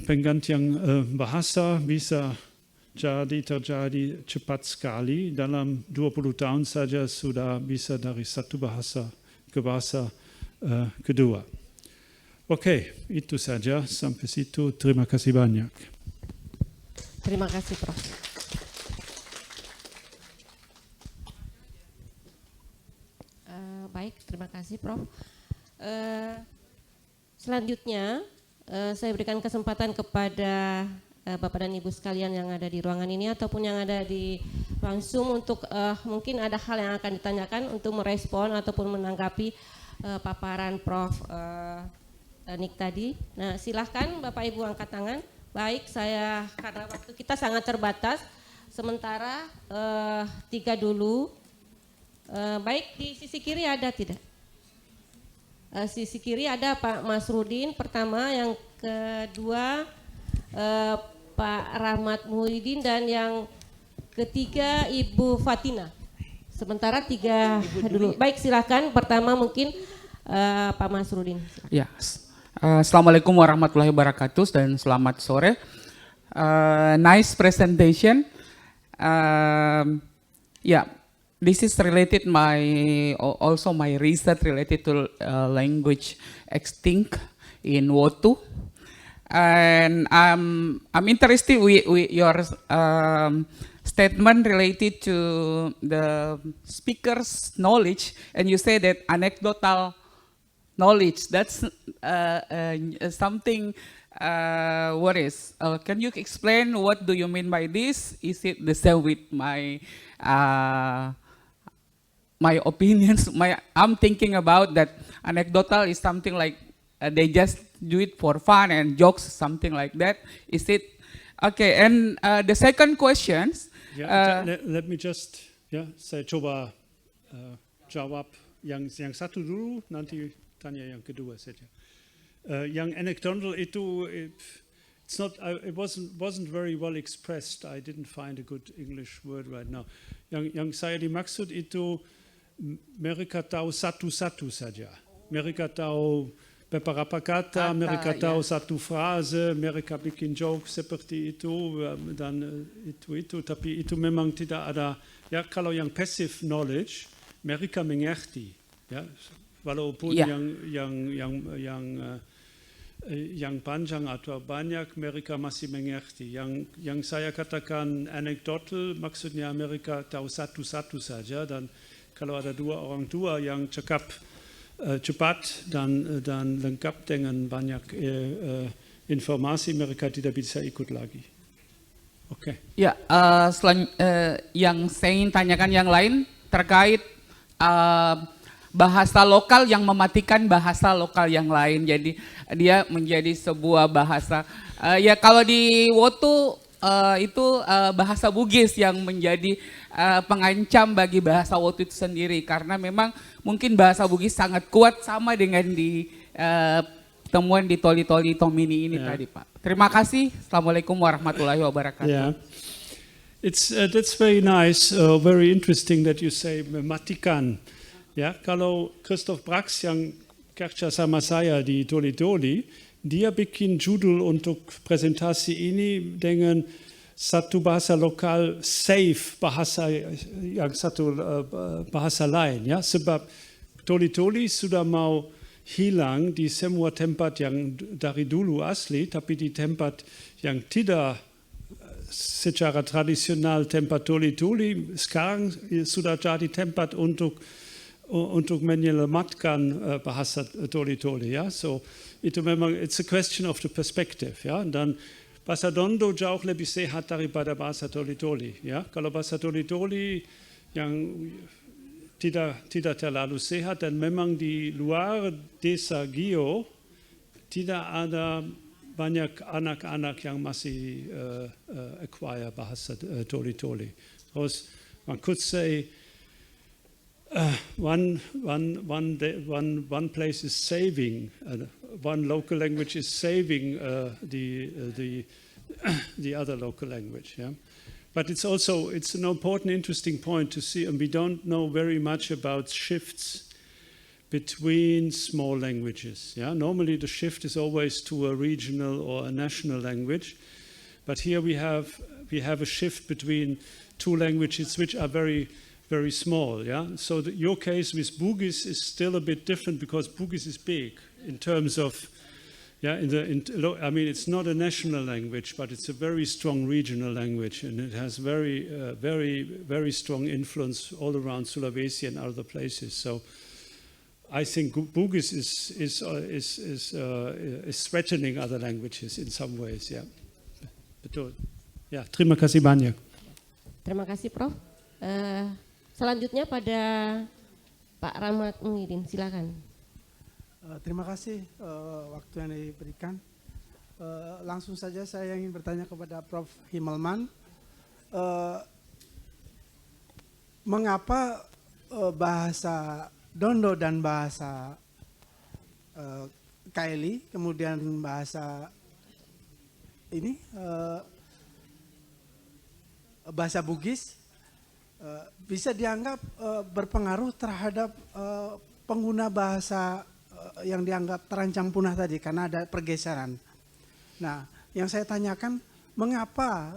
penggantian bahasa bisa terjadi cepat sekali. Dalam 20 tahun saja sudah bisa dari satu bahasa ke bahasa kedua. Oke, itu saja. Sampai situ. Terima kasih banyak. Terima kasih, Prof. Baik, terima kasih, Prof. Selanjutnya, saya berikan kesempatan kepada Bapak dan Ibu sekalian yang ada di ruangan ini ataupun yang ada di ruang Zoom untuk mungkin ada hal yang akan ditanyakan untuk merespon ataupun menanggapi paparan Prof. Nik tadi. Nah, silahkan Bapak Ibu angkat tangan. Baik, saya karena waktu kita sangat terbatas, sementara 3 dulu. Baik, di sisi kiri ada tidak? Sisi kiri ada Pak Masrudin pertama, yang kedua Pak Rahmat Muhyiddin, dan yang ketiga Ibu Fatina. Sementara 3 dulu. Baik, silakan. Pertama mungkin Pak Masrudin. Ya, Assalamualaikum warahmatullahi wabarakatuh dan selamat sore. Nice presentation. Yeah, this is related also my research related to language extinct in Wotu, and I'm interested with your statement related to the speaker's knowledge, and you say that anecdotal knowledge, that's something worries. Can you explain what do you mean by this? Is it the same with my my opinions? I'm thinking about that anecdotal is something like they just do it for fun and jokes, something like that. Is it okay? And the second questions. Let me just saya coba jawab yang satu dulu, nanti tanya yang kedua saja. Yang anecdotal itu, it wasn't very well expressed. I didn't find a good English word right now. Yang saya dimaksud itu mereka tahu satu-satu saja. Mereka tahu beberapa kata, mereka tahu satu frase, mereka bikin joke seperti itu dan itu. Tapi itu memang tidak ada. Ya, kalau yang passive knowledge, mereka mengerti. Ya, walaupun yang panjang atau banyak, mereka masih mengerti. Yang saya katakan anekdotal, maksudnya mereka tahu satu-satu saja, dan kalau ada 2 orang tua yang cakap cepat dan lengkap dengan banyak informasi, mereka tidak bisa ikut lagi. Oke. Ya, yang saya ingin tanyakan yang lain terkait bahasa lokal yang mematikan bahasa lokal yang lain, jadi dia menjadi sebuah bahasa. Ya, kalau di Wotu bahasa Bugis yang menjadi pengancam bagi bahasa Wotu itu sendiri, karena memang mungkin bahasa Bugis sangat kuat sama dengan di temuan di Toli-Toli Tomini ini tadi, Pak. Terima kasih. Assalamualaikum warahmatullahi wabarakatuh. Yeah. That's very nice, very interesting that you say mematikan. Ya, kalau Christoph Brax yang kerja sama saya di Toli-Toli, dia bikin judul untuk presentasi ini dengan satu bahasa lokal safe bahasa yang satu bahasa lain, ya, sebab Toli-Toli sudah mau hilang di semua tempat yang dari dulu asli, tapi di tempat yang tidak secara tradisional tempat Toli-Toli sekarang sudah jadi tempat untuk menyelamatkan bahasa Toli-Toli, ya. So itu memang it's a question of the perspective, ya. Dan bahasa Dondo jauh lebih sehat daripada bahasa Toli-Toli, ya. Kalau bahasa Toli-Toli yang tidak terlalu sehat, dan memang di luar desa Gio tidak ada banyak anak-anak yang masih acquire bahasa Toli-Toli. Terus man could say one place is saving, one local language is saving the other local language. Yeah, but it's an important, interesting point to see, and we don't know very much about shifts between small languages. Yeah, normally the shift is always to a regional or a national language, but here we have a shift between two languages which are very small, yeah. So your case with Bugis is still a bit different because Bugis is big in terms of, yeah. I mean, it's not a national language, but it's a very strong regional language, and it has very strong influence all around Sulawesi and other places. So I think Bugis is threatening other languages in some ways, yeah. Betul. Ya, terima kasih banyak. Terima kasih, Prof. Selanjutnya pada Pak Rahmat Muhyiddin, silakan. Terima kasih waktu yang diberikan. Langsung saja saya ingin bertanya kepada Prof. Himmelman, mengapa bahasa Dondo dan bahasa Kaili, kemudian bahasa ini bahasa Bugis bisa dianggap berpengaruh terhadap pengguna bahasa yang dianggap terancam punah tadi karena ada pergeseran. Nah, yang saya tanyakan, mengapa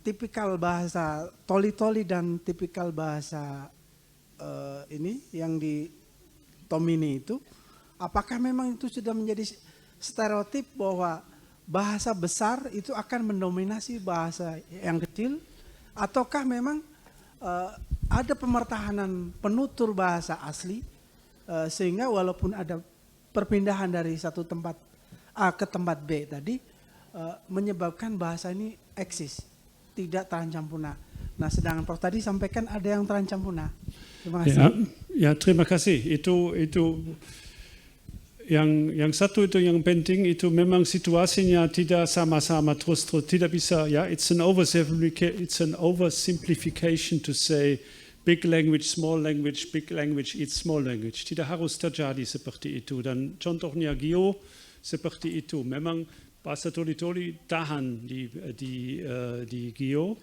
tipikal bahasa Toli-Toli dan tipikal bahasa ini yang di Tomini itu, apakah memang itu sudah menjadi stereotip bahwa bahasa besar itu akan mendominasi bahasa yang kecil, ataukah memang ada pemertahanan penutur bahasa asli sehingga walaupun ada perpindahan dari satu tempat A ke tempat B tadi menyebabkan bahasa ini eksis, tidak terancam punah. Nah, sedangkan Prof tadi sampaikan ada yang terancam punah. Terima kasih. Ya, terima kasih. Itu yang satu itu yang penting itu memang situasinya tidak sama-sama terus tidak bisa, ya. It's an oversimplification to say big language, small language, big language, it's small language. Tidak harus terjadi seperti itu. Dan contohnya Gio seperti itu. Memang bahasa Toli-Toli tahan di Gio,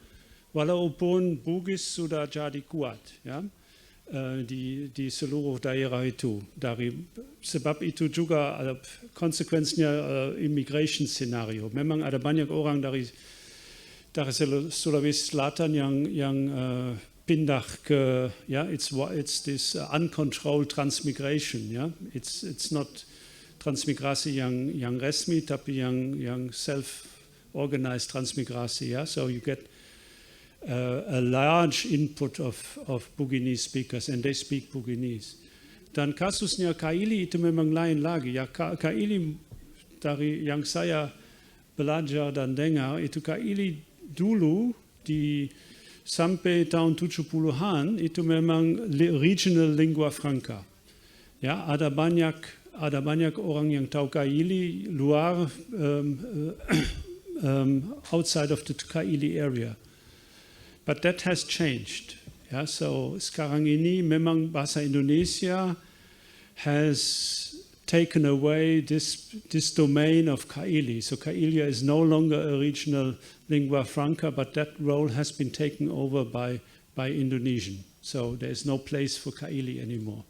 walaupun Bugis sudah jadi kuat, ya. Di seluruh daerah itu. Sebab itu juga ada konsekuensinya immigration scenario. Memang ada banyak orang dari Sulawesi Selatan yang pindah ke, ya, it's this uncontrolled transmigration, ya. It's not transmigrasi yang resmi, tapi yang self-organized transmigrasi, ya. So you get a large input of Buginese speakers, and they speak Buginese. Dan kasusnya Kaili itu memang lain lagi. Ya, Kaili dari yang saya belajar dan dengar itu Kaili dulu sampai tahun 70-an itu memang regional lingua franca. Ya, ada banyak orang yang tahu Kaili luar outside of the Kaili area. But that has changed. Yeah, so sekarang ini memang bahasa Indonesia has taken away this domain of Kaili. So Kaili is no longer a regional lingua franca, but that role has been taken over by Indonesian. So there is no place for Kaili anymore.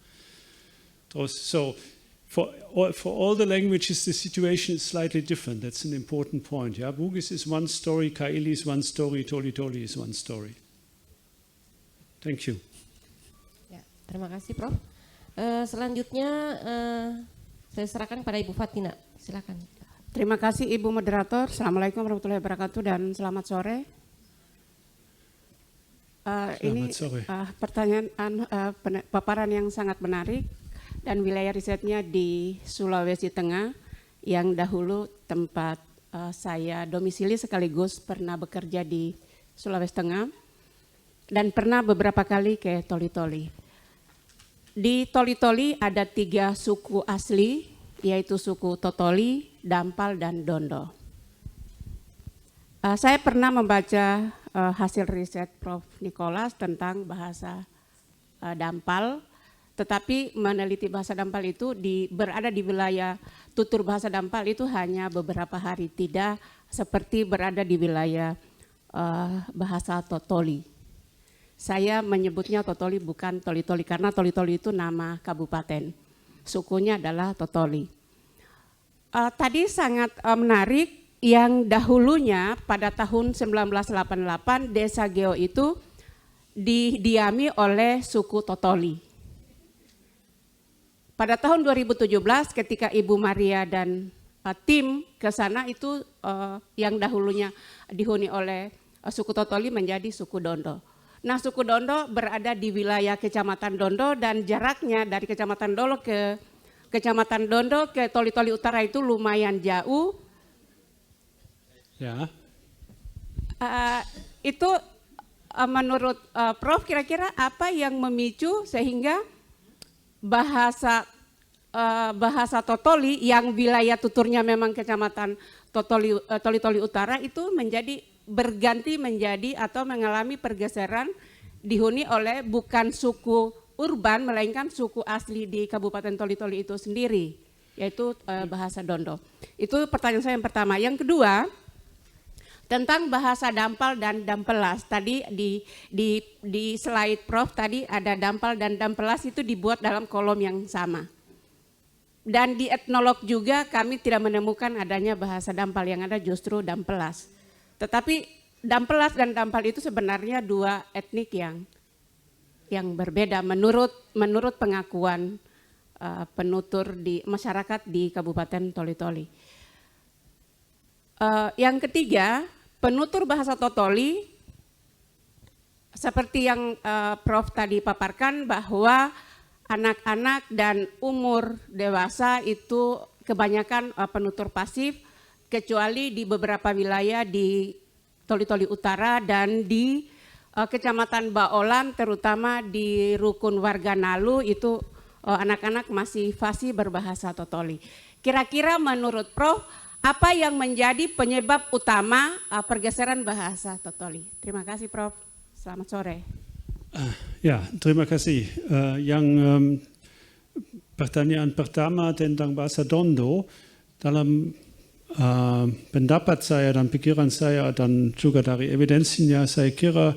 So for all the languages, the situation is slightly different. That's an important point. Yeah? Bugis is one story, Kaili is one story, Toli-Toli is one story. Thank you. Ya, terima kasih Prof. Selanjutnya saya serahkan pada Ibu Fatina. Silakan. Terima kasih Ibu Moderator. Assalamualaikum warahmatullahi wabarakatuh dan selamat sore. Ini sore. Pertanyaan paparan yang sangat menarik dan wilayah risetnya di Sulawesi Tengah yang dahulu tempat saya domisili sekaligus pernah bekerja di Sulawesi Tengah dan pernah beberapa kali ke Toli-Toli. Di Toli-Toli ada 3 suku asli, yaitu suku Totoli, Dampal, dan Dondo. Saya pernah membaca hasil riset Prof. Nicholas tentang bahasa Dampal, tetapi meneliti bahasa Dampal itu berada di wilayah tutur bahasa Dampal itu hanya beberapa hari, tidak seperti berada di wilayah bahasa Totoli. Saya menyebutnya Totoli bukan Toli-Toli karena Toli-Toli itu nama kabupaten. Sukunya adalah Totoli. Tadi sangat menarik yang dahulunya pada tahun 1988 Desa Geo itu didiami oleh suku Totoli. Pada tahun 2017 ketika Ibu Maria dan tim ke sana itu yang dahulunya dihuni oleh suku Totoli menjadi suku Dondo. Nah, suku Dondo berada di wilayah Kecamatan Dondo dan jaraknya dari Kecamatan Dondo ke Kecamatan Dondo ke Toli-Toli Utara itu lumayan jauh. Ya. Itu menurut Prof kira-kira apa yang memicu sehingga bahasa Totoli yang wilayah tuturnya memang Kecamatan Toli-Toli Utara itu berganti menjadi atau mengalami pergeseran dihuni oleh bukan suku urban melainkan suku asli di Kabupaten Toli-Toli itu sendiri, yaitu bahasa Dondo. Itu pertanyaan saya yang pertama. Yang kedua, tentang bahasa Dampal dan Dampelas. Tadi di slide Prof tadi ada Dampal dan Dampelas itu dibuat dalam kolom yang sama. Dan di etnolog juga kami tidak menemukan adanya bahasa Dampal, yang ada justru Dampelas. Tetapi Dampelas dan Dampal itu sebenarnya 2 etnik yang berbeda menurut pengakuan penutur di masyarakat di Kabupaten Toli-Toli. Yang ketiga, penutur bahasa Totoli seperti yang Prof tadi paparkan bahwa anak-anak dan umur dewasa itu kebanyakan penutur pasif, kecuali di beberapa wilayah di Toli-Toli Utara dan di Kecamatan Baolan, terutama di rukun warga Nalu itu anak-anak masih fasih berbahasa Totoli. Kira-kira menurut Prof, apa yang menjadi penyebab utama pergeseran bahasa Totoli? Terima kasih Prof, selamat sore. Ya, terima kasih. Yang pertanyaan pertama tentang bahasa Dondo, dalam pendapat saya dan pikiran saya dan juga dari evidensinya saya kira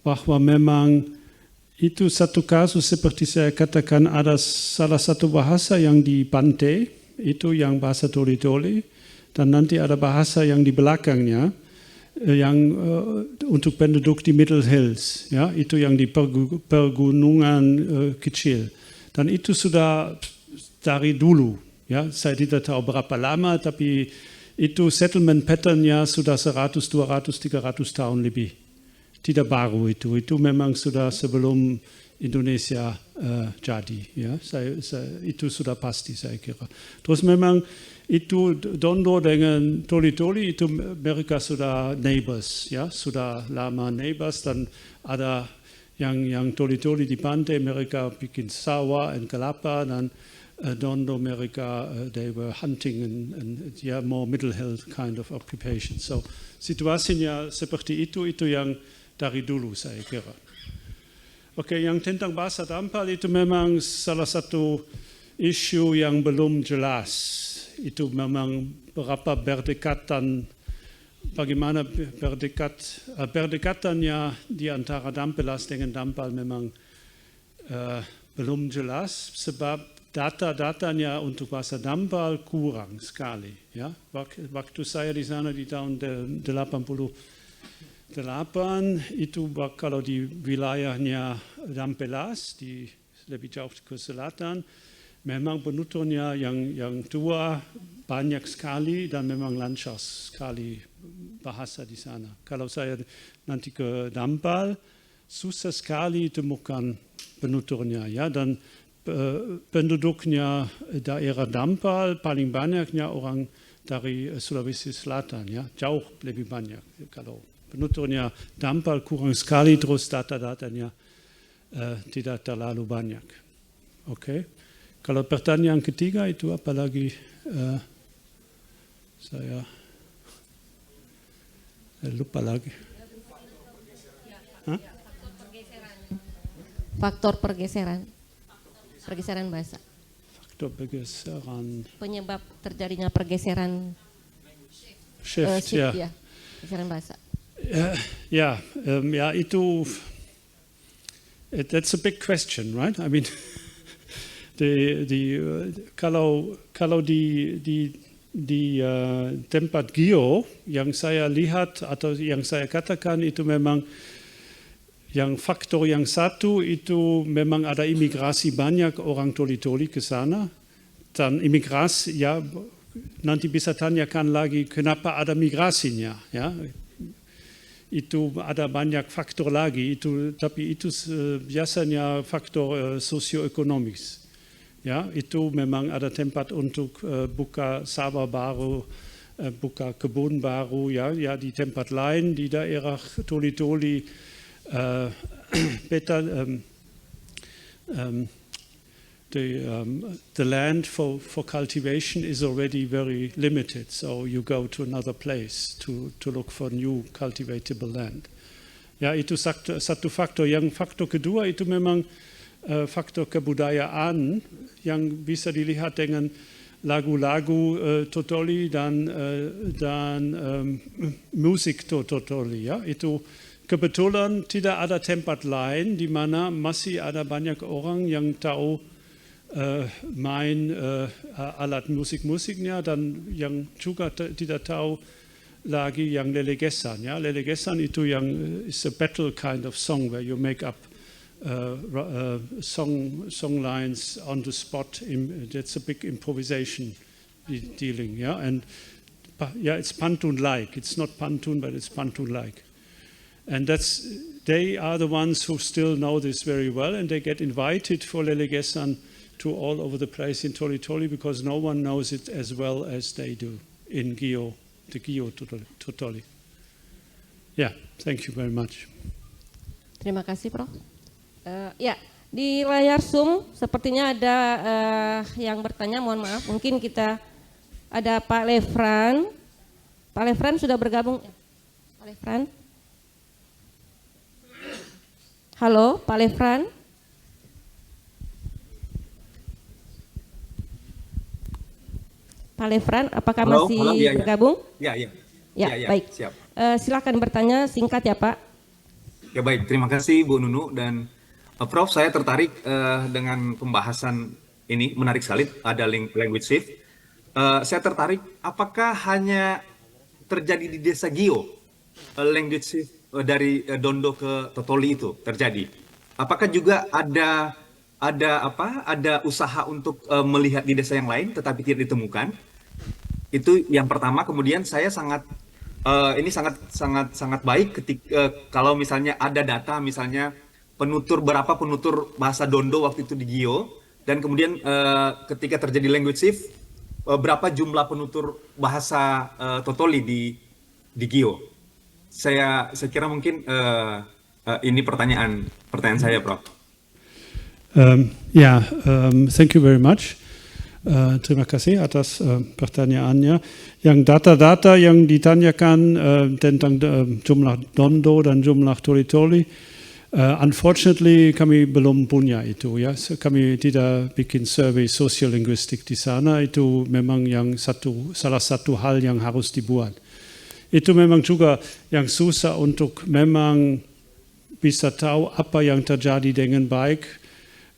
bahwa memang itu satu kasus seperti saya katakan ada salah satu bahasa yang di Bante, itu yang bahasa Toli-Toli, dan nanti ada bahasa yang di belakangnya yang untuk penduduk di Middle Hills, ya, itu yang di pergunungan kecil, dan itu sudah dari dulu. Ya, saya tidak tahu berapa lama, tapi itu settlement pattern-nya sudah 100, 200, 300 tahun lebih. Tidak baru itu memang sudah sebelum Indonesia jadi. Ya, itu sudah pasti saya kira. Terus memang itu Dondo dengan Toli-Toli itu mereka sudah neighbors, ya, sudah lama neighbors, dan ada yang Toli-Toli di pantai mereka bikin sawah dan kelapa, dan Dondo America, they were hunting and yeah, more middle health kind of occupation. So situasinya seperti itu yang dari dulu saya kira. Oke, yang tentang bahasa dampal itu memang salah satu isu yang belum jelas. Itu memang berapa berdekatan, bagaimana berdekatannya di antara dampelas dengan dampal memang belum jelas sebab data-datanya untuk bahasa dampal kurang sekali. Ya. Waktu saya di sana di tahun 88 itu kalau di wilayahnya dampelas di lebih jauh ke selatan, memang penuturnya yang tua banyak sekali dan memang lancar sekali bahasa di sana. Kalau saya nanti ke dampal, susah sekali temukan penuturnya ya, dan penduduknya daerah dampal paling banyaknya orang dari Sulawesi Selatan ya, jauh lebih banyak. Kalau penuturnya dampal kurang sekali, terus data-datanya tidak terlalu banyak. Oke. Kalau pertanyaan ketiga itu apalagi saya lupa lagi. Hah? Faktor pergeseran bahasa. Faktor pergeseran. Penyebab terjadinya pergeseran Shift, ya. ya, pergeseran bahasa. Ya, itu that's a big question, right? I mean, kalau di tempat Gio yang saya lihat atau yang saya katakan itu memang yang faktor yang satu itu memang ada imigrasi banyak orang toli-toli ke sana, dan imigrasi ya nanti bisa tanyakan lagi kenapa ada migrasinya ya. Itu ada banyak faktor lagi, tapi itu biasanya faktor sosioekonomis. Ya, itu memang ada tempat untuk buka sawah baru, buka kebun baru, ya di tempat lain di daerah toli-toli, the land for cultivation is already very limited, so you go to another place to look for new cultivatable land. Ya, itu satu faktor. Yang faktor kedua itu memang faktor kebudayaan yang bisa dilihat dengan lagu-lagu Totoli dan musik Totoli. Ya, itu kebetulan tidak ada tempat lain di mana masih ada banyak orang yang tahu main alat musik-musiknya dan yang juga tidak tahu lagi yang lelegesan. Ya, lelegesan itu yang is a battle kind of song where you make up song lines on the spot. That's a big improvisation dealing. Yeah, and yeah, it's pantun-like. It's not pantun, but it's pantun-like. And they are the ones who still know this very well, and they get invited for lelegesan to all over the place in Toli-Toli because no one knows it as well as they do in Gio, the Gio Totoli. Yeah, thank you very much. Terima kasih, Prof. Ya, di layar Zoom sepertinya ada yang bertanya, mohon maaf, mungkin kita ada Pak Lefran. Pak Lefran sudah bergabung. Pak Lefran. Halo, Pak Lefran. Pak Lefran, apakah masih bergabung? Ya, baik. Siap. Silakan bertanya singkat ya, Pak. Ya baik, terima kasih Bu Nunu dan Prof. Saya tertarik dengan pembahasan ini, menarik sekali, ada language shift. Saya tertarik, apakah hanya terjadi di desa Gio, language shift dari Dondo ke Totoli itu terjadi? Apakah juga ada usaha untuk melihat di desa yang lain tetapi tidak ditemukan? Itu yang pertama. Kemudian saya sangat baik ketika kalau misalnya ada data misalnya berapa penutur bahasa Dondo waktu itu di Gio, dan kemudian ketika terjadi language shift berapa jumlah penutur bahasa Totoli di Gio. Saya kira mungkin ini pertanyaan saya, Prof. Thank you very much. Terima kasih atas pertanyaannya. Yang data-data yang ditanyakan tentang jumlah dondo dan jumlah toli-toli, unfortunately kami belum punya itu ya. Kami tidak bikin survei sosiolinguistik di sana. Itu memang salah satu hal yang harus dibuat. Itu memang juga yang susah untuk memang bisa tahu apa yang terjadi dengan baik.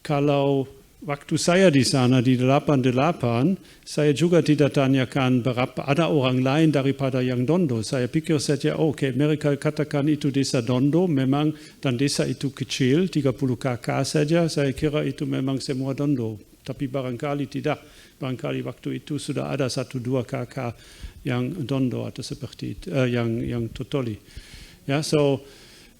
Kalau waktu saya di sana di 88, saya juga tidak tanyakan berapa ada orang lain daripada yang dondo. Saya pikir saja, oke, mereka katakan itu desa dondo, memang dan desa itu kecil, 30 KK saja. Saya kira itu memang semua dondo, tapi barangkali tidak. Barangkali waktu itu sudah ada 1-2 KK yang dondo atau seperti itu, yang totoli. Yeah, so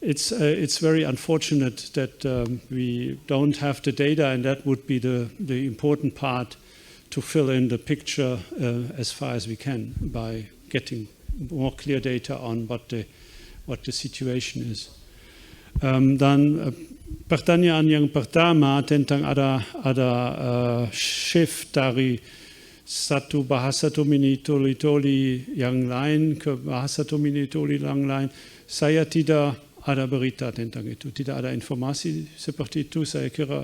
it's very unfortunate that we don't have the data, and that would be the important part to fill in the picture as far as we can by getting more clear data on what the situation is. Dan pertanyaan yang pertama tentang ada shift dari satu bahasa Tomini Toli-Toli yang lain ke bahasa Tomini Toli yang lain, saya tidak ada berita tentang itu, tidak ada informasi seperti itu. Saya kira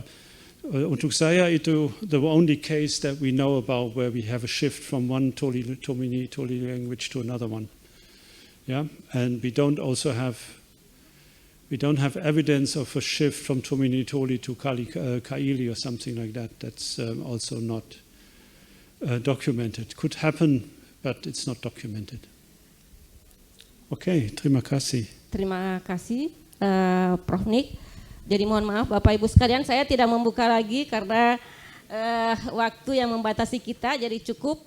untuk saya itu the only case that we know about where we have a shift from one Tomini Toli language to another one. Yeah, and we don't have evidence of a shift from Tomini Toli to Kaili or something like that. That's also not documented. Could happen, but it's not documented. Oke, terima kasih. Terima kasih Prof. Nick. Jadi mohon maaf Bapak Ibu sekalian, saya tidak membuka lagi karena waktu yang membatasi kita, jadi cukup.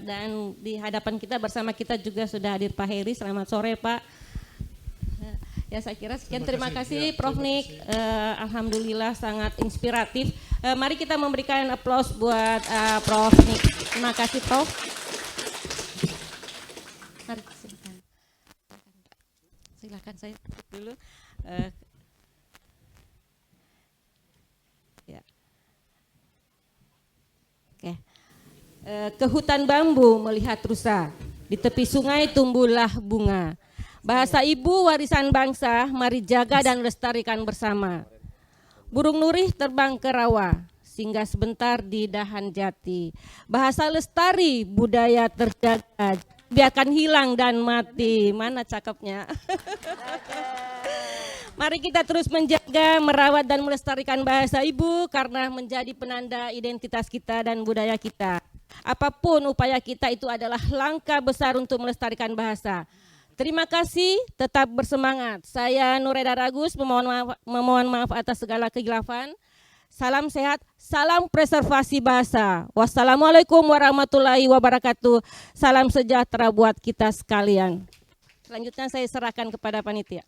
Dan di hadapan kita bersama kita juga sudah hadir Pak Heri. Selamat sore Pak. Ya saya kira sekian, terima kasih Prof. Nick. Alhamdulillah sangat inspiratif. Mari kita memberikan aplaus buat Prof. Nick. Terima kasih Prof. Mari silakan saya dulu. Ya. Oke. Ke hutan bambu melihat rusa, di tepi sungai tumbuhlah bunga. Bahasa ibu warisan bangsa, mari jaga dan lestarikan bersama. Burung nurih terbang ke rawa, singgah sebentar di dahan jati. Bahasa lestari, budaya terjaga, biarkan hilang dan mati. Mana cakepnya? Mari kita terus menjaga, merawat dan melestarikan bahasa ibu karena menjadi penanda identitas kita dan budaya kita. Apapun upaya kita itu adalah langkah besar untuk melestarikan bahasa. Terima kasih, tetap bersemangat. Saya Nureda Ragus memohon maaf atas segala kehilafan. Salam sehat, salam preservasi bahasa. Wassalamualaikum warahmatullahi wabarakatuh. Salam sejahtera buat kita sekalian. Selanjutnya saya serahkan kepada panitia.